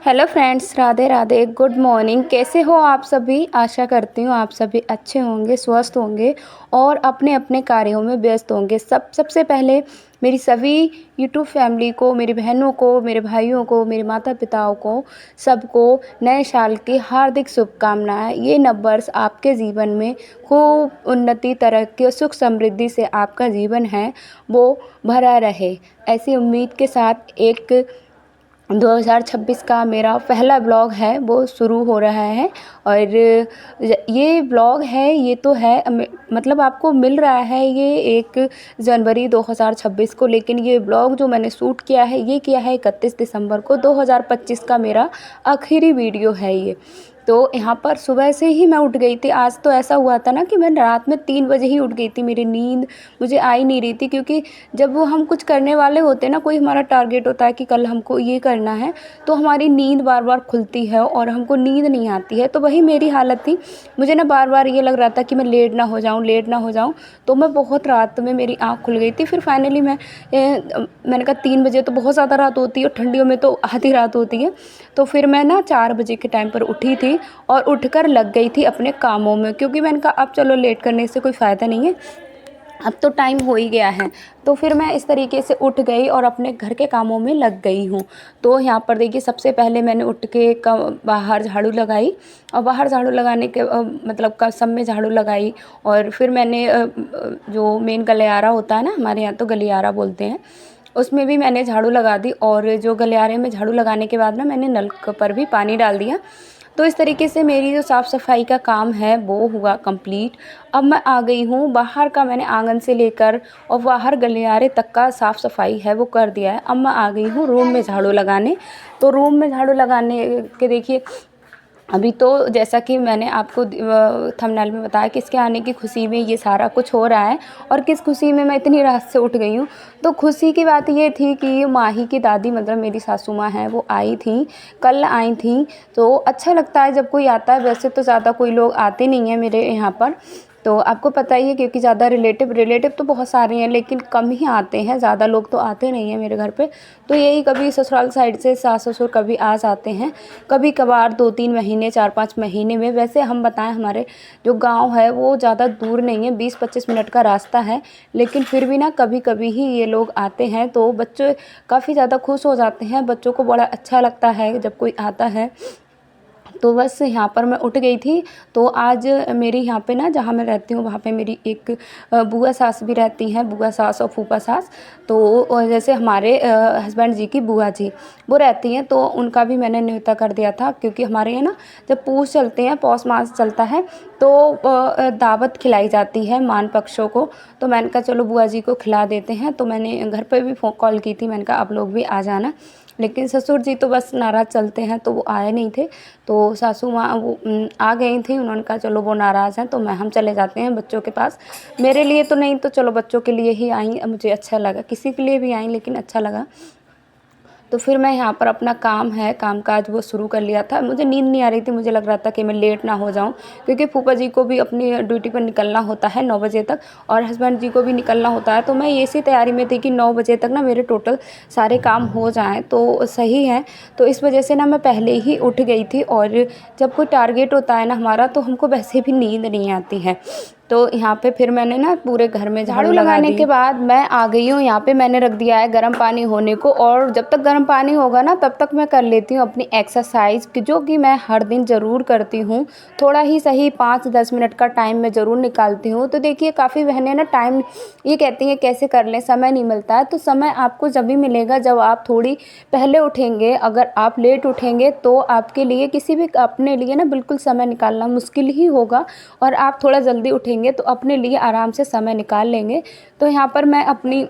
Hello friends, Radhe Radhe, good morning. कैसे हो आप सभी? आशा करती हूँ आप सभी अच्छे होंगे, स्वस्थ होंगे और अपने अपने कार्यों में व्यस्त होंगे। सबसे पहले मेरी सभी यूट्यूब फैमिली को, मेरी बहनों को, मेरे भाइयों को, मेरे माता पिताओं को, सबको नए साल की हार्दिक शुभकामनाएं। ये नववर्ष आपके जीवन में खूब उन्नति, तरक्की और सुख समृद्धि से आपका जीवन है वो भरा रहे। ऐसी उम्मीद के साथ एक 2026 का मेरा पहला ब्लॉग है वो शुरू हो रहा है। और ये ब्लॉग है, ये तो है मतलब आपको मिल रहा है ये 1 जनवरी 2026 को, लेकिन ये ब्लॉग जो मैंने शूट किया है ये किया है 31 दिसंबर को। 2025 का मेरा आखिरी वीडियो है ये। तो यहाँ पर सुबह से ही मैं उठ गई थी। आज तो ऐसा हुआ था ना कि मैं रात में 3 बजे ही उठ गई थी। मेरी नींद मुझे आ ही नहीं रही थी, क्योंकि जब वो हम कुछ करने वाले होते हैं ना, कोई हमारा टारगेट होता है कि कल हमको ये करना है, तो हमारी नींद बार बार खुलती है और हमको नींद नहीं आती है। तो वही मेरी हालत थी। मुझे ना बार बार ये लग रहा था कि मैं लेट ना हो जाऊँ, लेट ना हो जाऊँ। तो मैं बहुत रात में मेरी आँख खुल गई थी। फिर फाइनली मैंने कहा 3 बजे तो बहुत ज़्यादा रात होती है और ठंडियों में तो आधी रात होती है। तो फिर मैं ना 4 बजे के टाइम पर उठी थी और उठकर लग गई थी अपने कामों में, क्योंकि मैंने कहा अब चलो लेट करने से कोई फ़ायदा नहीं है, अब तो टाइम हो ही गया है। तो फिर मैं इस तरीके से उठ गई और अपने घर के कामों में लग गई हूँ। तो यहाँ पर देखिए, सबसे पहले मैंने उठ के बाहर झाड़ू लगाई और बाहर झाड़ू लगाने के मतलब सब में झाड़ू लगाई। और फिर मैंने जो मेन गलियारा होता है ना, हमारे यहाँ तो गलियारा बोलते हैं, उसमें भी मैंने झाड़ू लगा दी। और जो गलियारे में झाड़ू लगाने के बाद ना मैंने नल पर भी पानी डाल दिया। तो इस तरीके से मेरी जो साफ़ सफाई का काम है वो हुआ कंप्लीट। अब मैं आ गई हूँ बाहर का, मैंने आंगन से लेकर और बाहर गलियारे तक का साफ़ सफाई है वो कर दिया है। अब मैं आ गई हूँ रूम में झाड़ू लगाने। तो रूम में झाड़ू लगाने के देखिए, अभी तो जैसा कि मैंने आपको थंबनेल में बताया कि इसके आने की खुशी में ये सारा कुछ हो रहा है और किस खुशी में मैं इतनी रात से उठ गई हूँ। तो खुशी की बात ये थी कि माही की दादी, मतलब मेरी सासू माँ हैं, वो आई थी, कल आई थी। तो अच्छा लगता है जब कोई आता है। वैसे तो ज़्यादा कोई लोग आते नहीं हैं मेरे यहाँ पर, तो आपको पता ही है, क्योंकि ज़्यादा रिलेटिव तो बहुत सारे हैं लेकिन कम ही आते हैं, ज़्यादा लोग तो आते नहीं हैं मेरे घर पे। तो यही कभी ससुराल साइड से सास ससुर कभी आ जाते हैं, कभी कभार 2-3 महीने, 4-5 महीने में। वैसे हम बताएं, हमारे जो गांव है वो ज़्यादा दूर नहीं है, 20-25 मिनट का रास्ता है, लेकिन फिर भी ना कभी कभी ही ये लोग आते हैं। तो बच्चे काफ़ी ज़्यादा खुश हो जाते हैं, बच्चों को बड़ा अच्छा लगता है जब कोई आता है। तो बस यहाँ पर मैं उठ गई थी। तो आज मेरी यहाँ पे ना, जहाँ मैं रहती हूँ वहाँ पे मेरी एक बुआ सास भी रहती हैं, बुआ सास और फूफा सास। तो जैसे हमारे हस्बैंड जी की बुआ जी वो रहती हैं, तो उनका भी मैंने न्योता कर दिया था, क्योंकि हमारे यहाँ ना जब पूस चलते हैं, पौष मास चलता है, तो दावत खिलाई जाती है मान पक्षों को। तो मैंने कहा चलो बुआ जी को खिला देते हैं। तो मैंने घर पर भी कॉल की थी, मैंने कहा आप लोग भी आ जाना। लेकिन ससुर जी तो बस नाराज़ चलते हैं, तो वो आए नहीं थे। तो सासू माँ वो आ गई थी, उन्होंने कहा चलो वो नाराज़ हैं तो हम चले जाते हैं बच्चों के पास। मेरे लिए तो नहीं, तो चलो बच्चों के लिए ही आई। मुझे अच्छा लगा, किसी के लिए भी आई लेकिन अच्छा लगा। तो फिर मैं यहाँ पर अपना काम काज वो शुरू कर लिया था। मुझे नींद नहीं आ रही थी, मुझे लग रहा था कि मैं लेट ना हो जाऊँ, क्योंकि फूफा जी को भी अपनी ड्यूटी पर निकलना होता है 9 बजे तक, और हस्बैंड जी को भी निकलना होता है। तो मैं इसी तैयारी में थी कि 9 बजे तक ना मेरे टोटल सारे काम हो जाएँ तो सही है। तो इस वजह से ना मैं पहले ही उठ गई थी। और जब कोई टारगेट होता है ना हमारा, तो हमको वैसे भी नींद नहीं आती है। तो यहाँ पे फिर मैंने ना पूरे घर में झाड़ू लगाने के बाद मैं आ गई हूँ। यहाँ पे मैंने रख दिया है गर्म पानी होने को, और जब तक गर्म पानी होगा ना तब तक मैं कर लेती हूँ अपनी एक्सरसाइज, जो कि मैं हर दिन ज़रूर करती हूँ। थोड़ा ही सही 5-10 मिनट का टाइम मैं ज़रूर निकालती हूँ। तो देखिए, काफ़ी बहनें ना टाइम ये कहती हैं कैसे कर लें, समय नहीं मिलता है। तो समय आपको जब भी मिलेगा जब आप थोड़ी पहले उठेंगे। अगर आप लेट उठेंगे तो आपके लिए, किसी भी अपने लिए ना बिल्कुल समय निकालना मुश्किल ही होगा, और आप थोड़ा जल्दी उठेंगे तो अपने लिए आराम से समय निकाल लेंगे। तो यहाँ पर मैं अपनी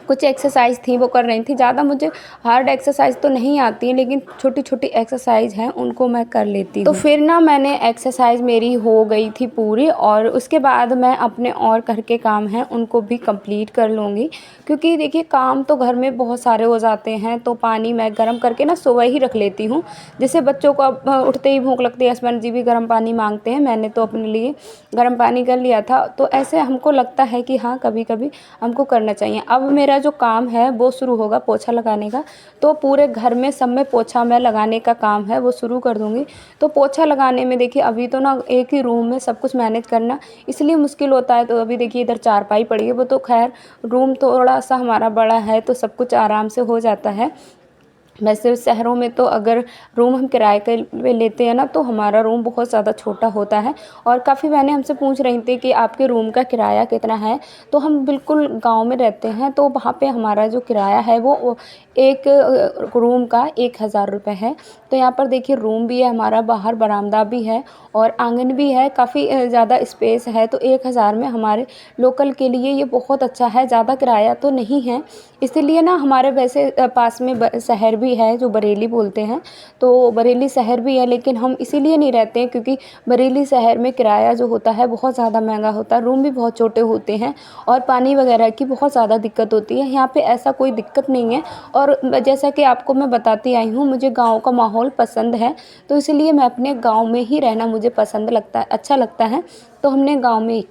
कुछ एक्सरसाइज थी वो कर रही थी। ज़्यादा मुझे हार्ड एक्सरसाइज तो नहीं आती है, लेकिन छोटी छोटी एक्सरसाइज हैं उनको मैं कर लेती हूँ। तो फिर ना मैंने एक्सरसाइज मेरी हो गई थी पूरी, और उसके बाद मैं अपने और घर के काम हैं उनको भी कंप्लीट कर लूँगी, क्योंकि देखिए काम तो घर में बहुत सारे हो जाते हैं। तो पानी मैं गर्म करके ना सुबह ही रख लेती हूँ, जैसे बच्चों को अब उठते ही भूख लगती है, हस्बैंड जी भी गर्म पानी मांगते हैं, मैंने तो अपने लिए गर्म पानी कर लिया था। तो ऐसे हमको लगता है कि हाँ, कभी कभी हमको करना चाहिए। अब मेरा जो काम है वो शुरू होगा पोछा लगाने का, तो पूरे घर में सब में पोछा मैं लगाने का काम है वो शुरू कर दूँगी। तो पोछा लगाने में देखिए अभी तो ना एक ही रूम में सब कुछ मैनेज करना इसलिए मुश्किल होता है। तो अभी देखिए इधर चारपाई पड़ी है, वो तो ख़ैर रूम थोड़ा-सा हमारा बड़ा है तो सब कुछ आराम से हो जाता है। वैसे शहरों में तो अगर रूम हम किराए पे लेते हैं ना तो हमारा रूम बहुत ज़्यादा छोटा होता है। और काफ़ी बहनें हमसे पूछ रही थी कि आपके रूम का किराया कितना है? तो हम बिल्कुल गाँव में रहते हैं, तो वहाँ पे हमारा जो किराया है वो एक रूम का 1000 रुपए है। तो यहाँ पर देखिए रूम भी है हमारा, बाहर बरामदा भी है और आँगन भी है, काफ़ी ज़्यादा स्पेस है। तो 1000 में हमारे लोकल के लिए ये बहुत अच्छा है, ज़्यादा किराया तो नहीं है। इसीलिए ना हमारे वैसे पास में शहर भी है जो बरेली बोलते हैं, तो बरेली शहर भी है, लेकिन हम इसीलिए नहीं रहते हैं क्योंकि बरेली शहर में किराया जो होता है बहुत ज़्यादा महंगा होता है, रूम भी बहुत छोटे होते हैं और पानी वगैरह की बहुत ज़्यादा दिक्कत होती है। यहाँ पे ऐसा कोई दिक्कत नहीं है। और जैसा कि आपको मैं बताती आई हूँ, मुझे गाँव का माहौल पसंद है, तो इसलिए मैं अपने गाँव में ही रहना मुझे पसंद लगता है, अच्छा लगता है। तो हमने गाँव में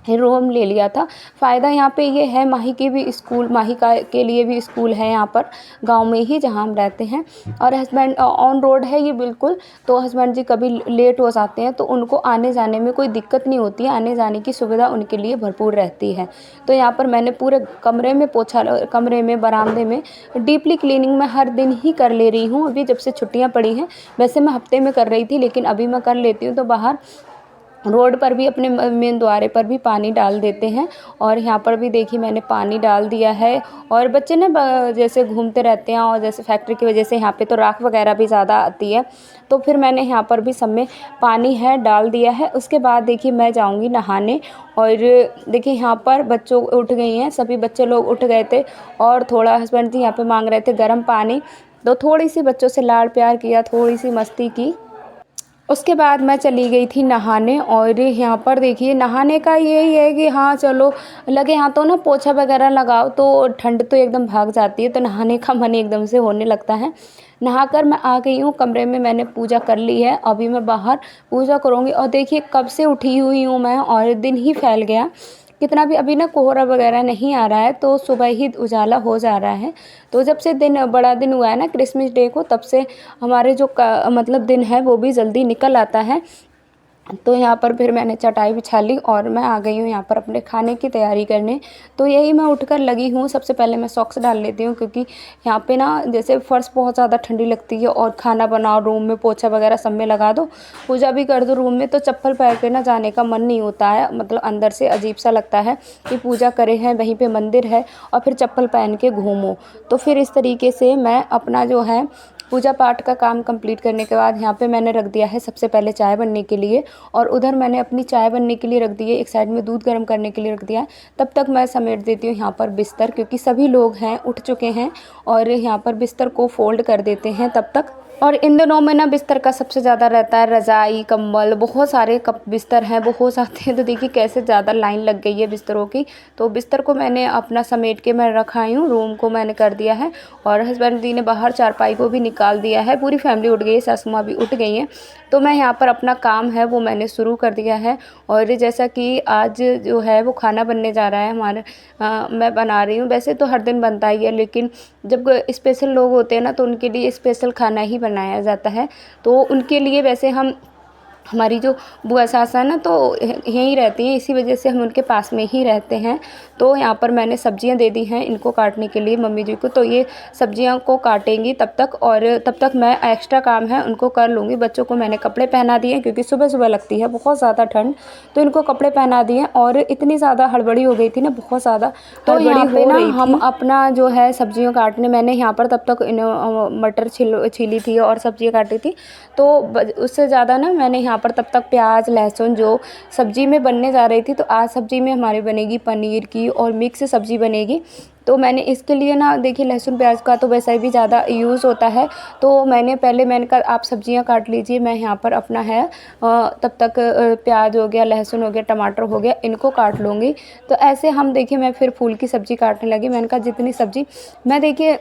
ही रूम ले लिया था। फ़ायदा यहाँ पे ये है, माही के भी स्कूल, माही का के लिए भी स्कूल है यहाँ पर गाँव में ही जहाँ हम रहते हैं। और हस्बैंड ऑन रोड है ये बिल्कुल, तो हस्बैंड जी कभी लेट हो जाते हैं तो उनको आने जाने में कोई दिक्कत नहीं होती है, आने जाने की सुविधा उनके लिए भरपूर रहती है। तो यहाँ पर मैंने पूरे कमरे में पोछा कमरे में, बरामदे में डीपली क्लीनिंग मैं हर दिन ही कर ले रही हूँ। अभी जब से छुट्टियाँ पड़ी हैं, वैसे मैं हफ्ते में कर रही थी लेकिन अभी मैं कर लेती हूँ। तो बाहर रोड पर भी अपने मेन द्वारे पर भी पानी डाल देते हैं और यहाँ पर भी देखिए मैंने पानी डाल दिया है। और बच्चे ना जैसे घूमते रहते हैं और जैसे फैक्ट्री की वजह से यहाँ पे तो राख वगैरह भी ज़्यादा आती है, तो फिर मैंने यहाँ पर भी सब में पानी है डाल दिया है। उसके बाद देखिए मैं जाऊँगी नहाने। और देखिए यहाँ पर बच्चों उठ गई हैं, सभी बच्चे लोग उठ गए थे और थोड़ा हस्बैंड जी यहाँ पे मांग रहे थे गर्म पानी, तो थोड़ी सी बच्चों से लाड़ प्यार किया, थोड़ी सी मस्ती की। उसके बाद मैं चली गई थी नहाने। और यहाँ पर देखिए नहाने का यही है कि हाँ चलो लगे हाथों ना पोछा वगैरह लगाओ तो ठंड तो एकदम भाग जाती है, तो नहाने का मन एकदम से होने लगता है। नहाकर मैं आ गई हूँ कमरे में, मैंने पूजा कर ली है, अभी मैं बाहर पूजा करूँगी। और देखिए कब से उठी हुई हूँ मैं और दिन ही फैल गया, कितना भी अभी ना कोहरा वगैरह नहीं आ रहा है, तो सुबह ही उजाला हो जा रहा है। तो जब से दिन बड़ा दिन हुआ है ना क्रिसमस डे को, तब से हमारे जो मतलब दिन है वो भी जल्दी निकल आता है। तो यहाँ पर फिर मैंने चटाई बिछा ली और मैं आ गई हूँ यहाँ पर अपने खाने की तैयारी करने। तो यही मैं उठकर लगी हूँ, सबसे पहले मैं सॉक्स डाल लेती हूँ क्योंकि यहाँ पे ना जैसे फ़र्श बहुत ज़्यादा ठंडी लगती है और खाना बनाओ, रूम में पोछा वगैरह सब में लगा दो, पूजा भी कर दो रूम में, तो चप्पल पैर के ना जाने का मन नहीं होता है, मतलब अंदर से अजीब सा लगता है कि पूजा करे हैं, वहीं पर मंदिर है और फिर चप्पल पहन के घूमो। तो फिर इस तरीके से मैं अपना जो है पूजा पाठ का काम कंप्लीट करने के बाद यहाँ पे मैंने रख दिया है सबसे पहले चाय बनने के लिए। और उधर मैंने अपनी चाय बनने के लिए रख दी है, एक साइड में दूध गर्म करने के लिए रख दिया है। तब तक मैं समेट देती हूँ यहाँ पर बिस्तर, क्योंकि सभी लोग हैं उठ चुके हैं और यहाँ पर बिस्तर को फोल्ड कर देते हैं तब तक। और इन दिनों में ना बिस्तर का सबसे ज़्यादा रहता है रज़ाई, कंबल, बहुत सारे कप बिस्तर हैं, वो हो जाते हैं। तो देखिए कैसे ज़्यादा लाइन लग गई है बिस्तरों की। तो बिस्तर को मैंने अपना समेट के मैं रख आई हूँ, रूम को मैंने कर दिया है और हस्बैंड जी ने बाहर चारपाई को भी निकाल दिया है। पूरी फैमिली उठ गई है, सासू माँ भी उठ गई हैं। तो मैं यहाँ पर अपना काम है वो मैंने शुरू कर दिया है। और जैसा कि आज जो है वो खाना बनने जा रहा है हमारे, मैं बना रही हूँ, वैसे तो हर दिन बनता ही है, लेकिन जब स्पेशल लोग होते हैं ना तो उनके लिए स्पेशल खाना ही बनाया जाता है। तो उनके लिए वैसे हमारी जो बुआ सास है ना तो यहीं रहती हैं, इसी वजह से हम उनके पास में ही रहते हैं। तो यहाँ पर मैंने सब्जियां दे दी हैं इनको काटने के लिए मम्मी जी को, तो ये सब्जियां को काटेंगी तब तक, और तब तक मैं एक्स्ट्रा काम है उनको कर लूँगी। बच्चों को मैंने कपड़े पहना दिए क्योंकि सुबह सुबह लगती है बहुत ज़्यादा ठंड, तो इनको कपड़े पहना दिए। और इतनी ज़्यादा हड़बड़ी हो गई थी ना, बहुत ज़्यादा, तो यहाँ पे ना हम अपना जो है सब्जियाँ काटने, मैंने यहाँ पर तब तक मटर छीली थी और सब्जियाँ काटी थी। तो उससे ज़्यादा ना मैंने यहाँ पर तब तक प्याज लहसुन जो सब्जी में बनने जा रही थी, तो आज सब्जी में हमारी बनेगी पनीर की और मिक्स सब्जी बनेगी। तो मैंने इसके लिए ना देखिए लहसुन प्याज का तो वैसा भी ज़्यादा यूज़ होता है, तो मैंने कहा आप सब्जियां काट लीजिए, मैं यहाँ पर अपना है तब तक प्याज हो गया, लहसुन हो गया, टमाटर हो गया, इनको काट लूँगी। तो ऐसे हम देखिए मैं फिर फूल की सब्ज़ी काटने लगी। मैंने कहा जितनी सब्ज़ी मैं देखिए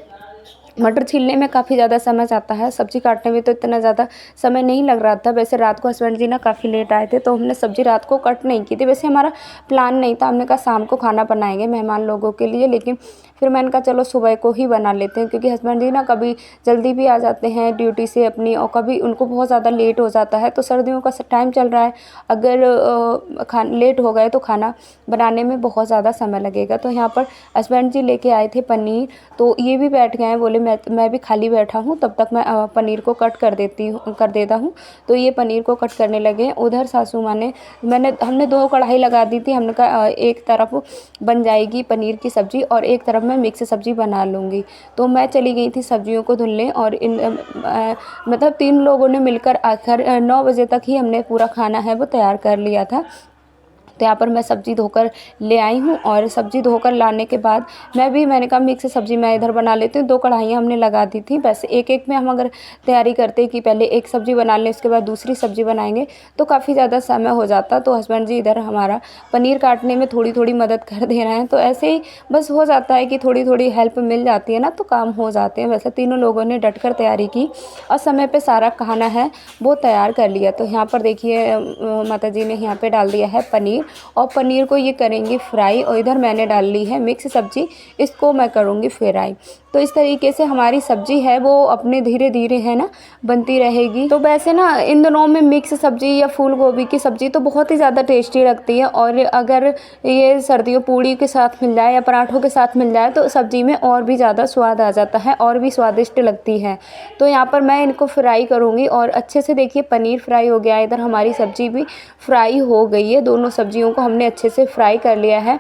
मटर छीलने में काफ़ी ज़्यादा समय जाता है, सब्ज़ी काटने में तो इतना ज़्यादा समय नहीं लग रहा था। वैसे रात को हस्बैंड जी ना काफ़ी लेट आए थे, तो हमने सब्ज़ी रात को कट नहीं की थी। वैसे हमारा प्लान नहीं था, हमने कहा शाम को खाना बनाएँगे मेहमान लोगों के लिए, लेकिन फिर मैंने कहा चलो सुबह को ही बना लेते हैं, क्योंकि हस्बैंड जी ना कभी जल्दी भी आ जाते हैं ड्यूटी से अपनी, और कभी उनको बहुत ज़्यादा लेट हो जाता है। तो सर्दियों का टाइम चल रहा है, अगर लेट हो गए तो खाना बनाने में बहुत ज़्यादा समय लगेगा। तो यहाँ पर हस्बैंड जी लेके आए थे पनीर, तो ये भी बैठ गए हैं, बोले मैं भी खाली बैठा हूँ, तब तक मैं पनीर को कट कर देता हूँ। तो ये पनीर को कट करने लगे। उधर सासू माँ ने हमने 2 कढ़ाई लगा दी थी। हमने कहा एक तरफ बन जाएगी पनीर की सब्ज़ी और एक तरफ मैं मिक्स सब्ज़ी बना लूँगी। तो मैं चली गई थी सब्जियों को धुलने, और मतलब 3 लोगों ने मिलकर आखिर 9 बजे तक ही हमने पूरा खाना है वो तैयार कर लिया था। तो यहाँ पर मैं सब्ज़ी धोकर ले आई हूँ, और सब्ज़ी धोकर लाने के बाद मैंने कहा मिक्स सब्ज़ी मैं इधर बना लेती हूँ। 2 कढ़ाइयाँ हमने लगा दी थी। वैसे एक-एक में हम अगर तैयारी करते कि पहले एक सब्ज़ी बना लें उसके बाद दूसरी सब्ज़ी बनाएँगे, तो काफ़ी ज़्यादा समय हो जाता। तो हस्बैंड जी इधर हमारा पनीर काटने में थोड़ी-थोड़ी मदद कर दे रहे हैं। तो ऐसे ही बस हो जाता है कि थोड़ी-थोड़ी हेल्प मिल जाती है ना, तो काम हो जाते हैं। वैसे तीनों लोगों ने डटकर तैयारी की और समय पे सारा खाना है वो तैयार कर लिया। तो यहाँ पर देखिए माताजी ने यहाँ पे डाल दिया है पनीर, और पनीर को ये करेंगी फ्राई, और इधर मैंने डाल ली है मिक्स सब्ज़ी, इसको मैं करूँगी फ्राई। तो इस तरीके से हमारी सब्ज़ी है वो अपने धीरे-धीरे है ना बनती रहेगी। तो वैसे ना इन दिनों में मिक्स सब्ज़ी या फूल गोभी की सब्ज़ी तो बहुत ही ज़्यादा टेस्टी लगती है, और अगर ये सर्दियों पूड़ी के साथ मिल जाए या पराठों के साथ मिल जाए तो सब्ज़ी में और भी ज़्यादा स्वाद आ जाता है और भी स्वादिष्ट लगती है। तो यहाँ पर मैं इनको फ्राई करूँगी, और अच्छे से देखिए पनीर फ्राई हो गया है, इधर हमारी सब्ज़ी भी फ्राई हो गई है। दोनों सब्ज़ियों को हमने अच्छे से फ्राई कर लिया है।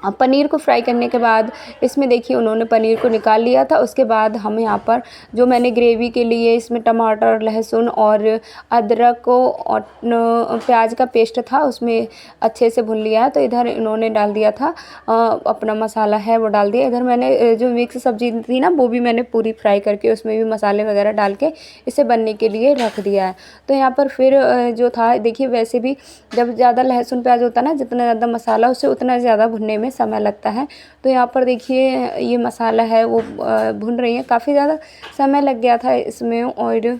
अब पनीर को फ्राई करने के बाद इसमें देखिए उन्होंने पनीर को निकाल लिया था। उसके बाद हम यहाँ पर जो मैंने ग्रेवी के लिए इसमें टमाटर, लहसुन और अदरक को और प्याज का पेस्ट था उसमें अच्छे से भून लिया है। तो इधर इन्होंने डाल दिया था अपना मसाला है वो डाल दिया। इधर मैंने जो मिक्स सब्ज़ी थी ना वो भी मैंने पूरी फ्राई करके उसमें भी मसाले वगैरह डाल के इसे बनने के लिए रख दिया है। तो यहाँ पर फिर जो था देखिए, वैसे भी जब ज़्यादा लहसुन प्याज होता है ना, जितना ज़्यादा मसाला उससे उतना ज़्यादा भुनने में समय लगता है। तो यहाँ पर देखिए ये मसाला है वो भुन रही है, काफ़ी ज़्यादा समय लग गया था इसमें। और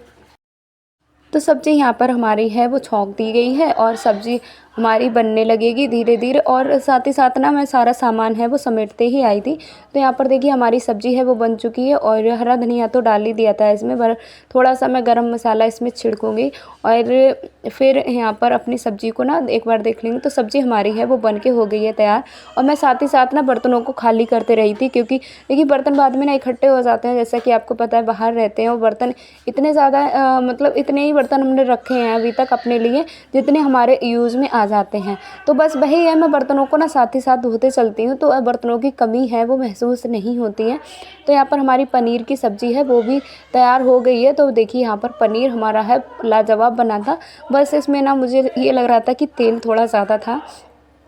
तो सब्ज़ी यहाँ पर हमारी है वो छौंक दी गई है, और सब्ज़ी हमारी बनने लगेगी धीरे-धीरे। और साथ ही साथ ना मैं सारा सामान है वो समेटते ही आई थी। तो यहाँ पर देखिए हमारी सब्ज़ी है वो बन चुकी है, और हरा धनिया तो डाल ही दिया था इसमें, पर थोड़ा-सा मैं गरम मसाला इसमें छिड़कूँगी। और फिर यहाँ पर अपनी सब्ज़ी को ना एक बार देख लेंगे। तो सब्ज़ी हमारी है वो बन के हो गई है तैयार, और मैं साथ ही साथ ना बर्तनों को खाली करते रही थी, क्योंकि देखिए बर्तन बाद में ना इकट्ठे हो जाते हैं। जैसा कि आपको पता है बाहर रहते हैं, और बर्तन इतने ज़्यादा मतलब इतने ही बर्तन हमने रखे हैं अभी तक अपने लिए जितने हमारे यूज़ में आ जाते हैं। तो बस वही है, मैं बर्तनों को ना साथ ही साथ धोते चलती हूँ, तो बर्तनों की कमी है वो महसूस नहीं होती है। तो यहाँ पर हमारी पनीर की सब्ज़ी है वो भी तैयार हो गई है। तो देखिए यहाँ पर पनीर हमारा है लाजवाब बना था। बस इसमें ना मुझे ये लग रहा था कि तेल थोड़ा ज़्यादा था।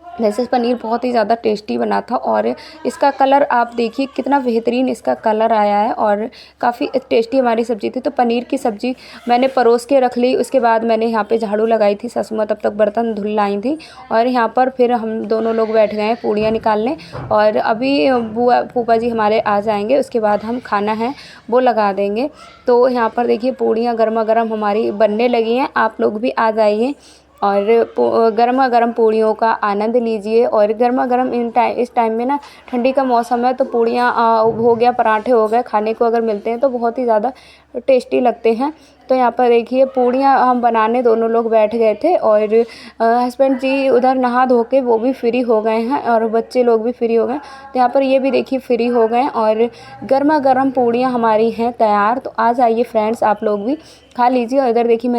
वैसे पनीर बहुत ही ज़्यादा टेस्टी बना था, और इसका कलर आप देखिए कितना बेहतरीन इसका कलर आया है, और काफ़ी टेस्टी हमारी सब्ज़ी थी। तो पनीर की सब्ज़ी मैंने परोस के रख ली। उसके बाद मैंने यहाँ पे झाड़ू लगाई थी, सासू माँ तब तक बर्तन धुल लाई थी, और यहाँ पर फिर हम दोनों लोग बैठ गए हैं पूड़ियाँ निकालने। और अभी बुआ फूफा जी हमारे आ जाएंगे, उसके बाद हम खाना है वो लगा देंगे। तो यहाँ पर देखिए पूड़ियाँ गर्मा गर्म हमारी बनने लगी हैं, आप लोग भी आ जाइए और गर्मा गर्म पूड़ियों का आनंद लीजिए। और गर्मा गर्म इस टाइम में ना ठंडी का मौसम है, तो पूड़ियाँ हो गया, पराठे हो गए, खाने को अगर मिलते हैं तो बहुत ही ज़्यादा टेस्टी लगते हैं। तो यहाँ पर देखिए पूड़ियाँ हम बनाने दोनों लोग बैठ गए थे, और हस्बैंड जी उधर नहा धो के वो भी फ्री हो गए हैं, और बच्चे लोग भी फ्री हो गए। तो यहाँ पर ये भी देखिए फ्री हो गए, और गर्मा गर्म पूड़ियाँ हमारी हैं तैयार। तो आ जाइए फ्रेंड्स, आप लोग भी खा लीजिए। और इधर देखिए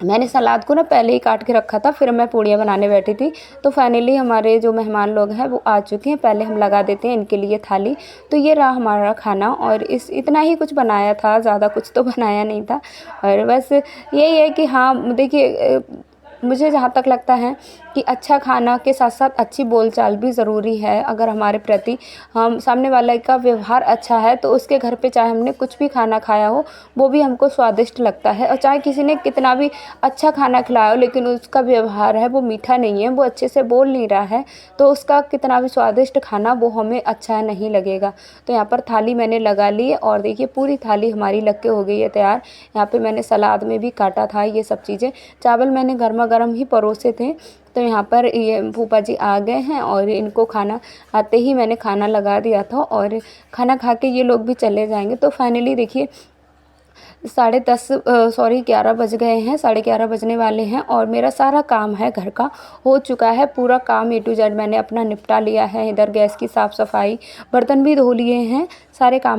मैंने सलाद को ना पहले ही काट के रखा था, फिर मैं पूड़ियाँ बनाने बैठी थी। तो फाइनली हमारे जो मेहमान लोग हैं वो आ चुके हैं। पहले हम लगा देते हैं इनके लिए थाली। तो ये रहा हमारा खाना, और इतना ही कुछ बनाया था, ज़्यादा कुछ तो बनाया नहीं था। और बस यही है कि हाँ देखिए मुझे जहाँ तक लगता है कि अच्छा खाना के साथ साथ अच्छी बोलचाल भी ज़रूरी है। अगर हमारे प्रति हम सामने वाले का व्यवहार अच्छा है तो उसके घर पे चाहे हमने कुछ भी खाना खाया हो वो भी हमको स्वादिष्ट लगता है। और चाहे किसी ने कितना भी अच्छा खाना खिलाया हो लेकिन उसका व्यवहार है वो मीठा नहीं है, वो अच्छे से बोल नहीं रहा है, तो उसका कितना भी स्वादिष्ट खाना वो हमें अच्छा नहीं लगेगा। तो यहाँ पर थाली मैंने लगा ली है और देखिए पूरी थाली हमारी लग के हो गई है तैयार। यहाँ पे मैंने सलाद में भी काटा था ये सब चीज़ें। चावल मैंने गर्मा गर्म ही परोसे थे। तो यहाँ पर ये फूफा जी आ गए हैं और इनको खाना आते ही मैंने खाना लगा दिया था और खाना खा के ये लोग भी चले जाएंगे। तो फाइनली देखिए 11 बज गए हैं, 11:30 बजने वाले हैं और मेरा सारा काम है घर का हो चुका है। पूरा काम A to Z मैंने अपना निपटा लिया है। इधर गैस की साफ़ सफाई, बर्तन भी धो लिए हैं, सारे काम